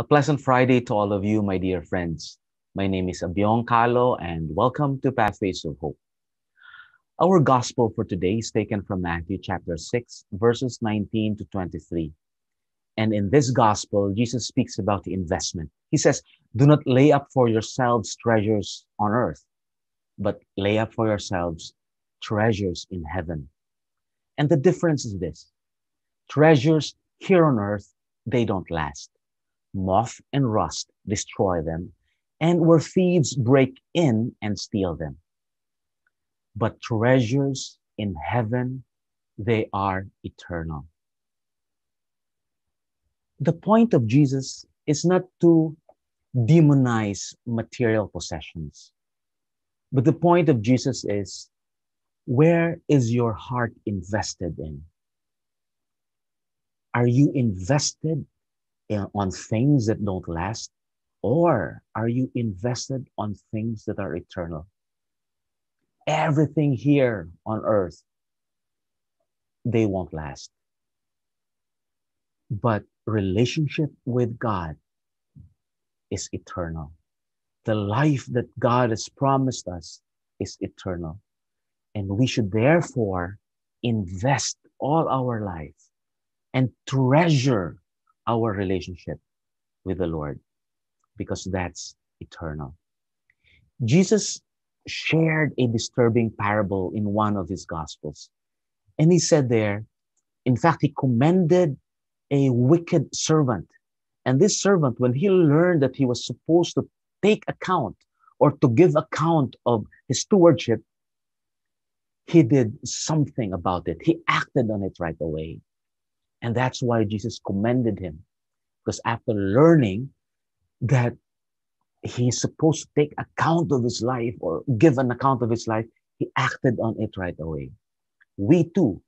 A pleasant Friday to all of you, my dear friends. My name is Abiong Carlo, and welcome to Pathways of Hope. Our gospel for today is taken from Matthew chapter 6, verses 19 to 23. And in this gospel, Jesus speaks about the investment. He says, "Do not lay up for yourselves treasures on earth, but lay up for yourselves treasures in heaven." And the difference is this: treasures here on earth, they don't last. Moth and rust destroy them, and where thieves break in and steal them. But treasures in heaven, they are eternal. The point of Jesus is not to demonize material possessions, but the point of Jesus is, where is your heart invested in? Are you invested on things that don't last? Or are you invested on things that are eternal? Everything here on earth, they won't last. But relationship with God is eternal. The life that God has promised us is eternal. And we should therefore invest all our life and treasure our relationship with the Lord, because that's eternal. Jesus shared a disturbing parable in one of his gospels. And he said there, in fact, he commended a wicked servant. And this servant, when he learned that he was supposed to take account or to give account of his stewardship, he did something about it. He acted on it right away. And that's why Jesus commended him. Because after learning that he's supposed to take account of his life or give an account of his life, he acted on it right away. We too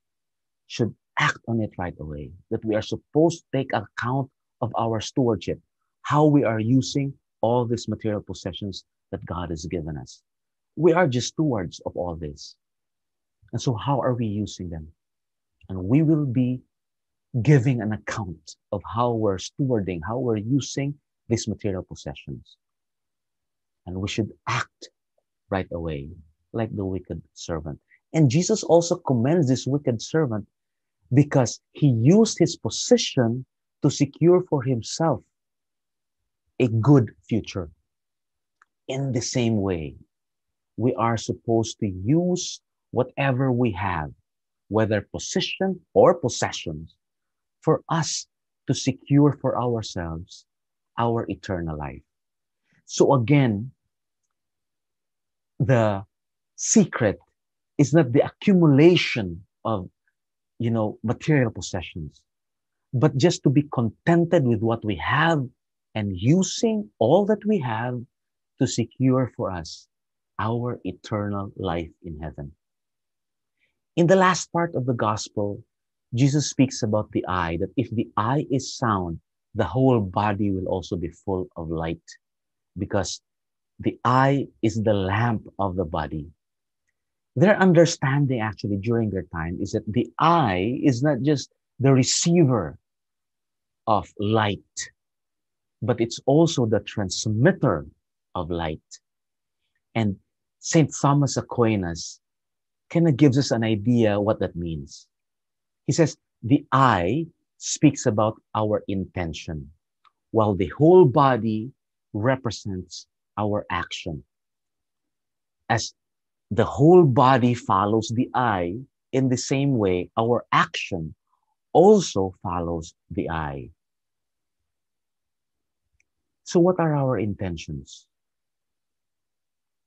should act on it right away, that we are supposed to take account of our stewardship, how we are using all these material possessions that God has given us. We are just stewards of all this. And so how are we using them? And we will be giving an account of how we're stewarding, how we're using these material possessions. And we should act right away, like the wicked servant. And Jesus also commends this wicked servant because he used his position to secure for himself a good future. In the same way, we are supposed to use whatever we have, whether position or possessions, for us to secure for ourselves our eternal life. So again, the secret is not the accumulation of, material possessions, but just to be contented with what we have and using all that we have to secure for us our eternal life in heaven. In the last part of the gospel, Jesus speaks about the eye, that if the eye is sound, the whole body will also be full of light, because the eye is the lamp of the body. Their understanding actually during their time is that the eye is not just the receiver of light, but it's also the transmitter of light. And St. Thomas Aquinas kind of gives us an idea what that means. He says, the eye speaks about our intention, while the whole body represents our action. As the whole body follows the eye, in the same way, our action also follows the eye. So what are our intentions?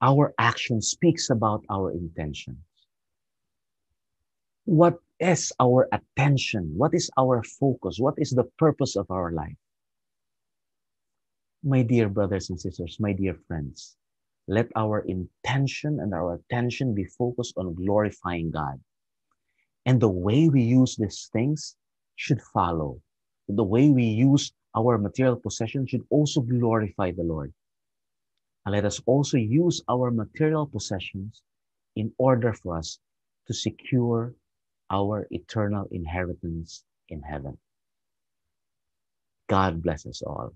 Our action speaks about our intentions. What is our attention? What is our focus? What is the purpose of our life? My dear brothers and sisters, my dear friends, let our intention and our attention be focused on glorifying God. And the way we use these things should follow. The way we use our material possession should also glorify the Lord. And let us also use our material possessions in order for us to secure our eternal inheritance in heaven. God bless us all.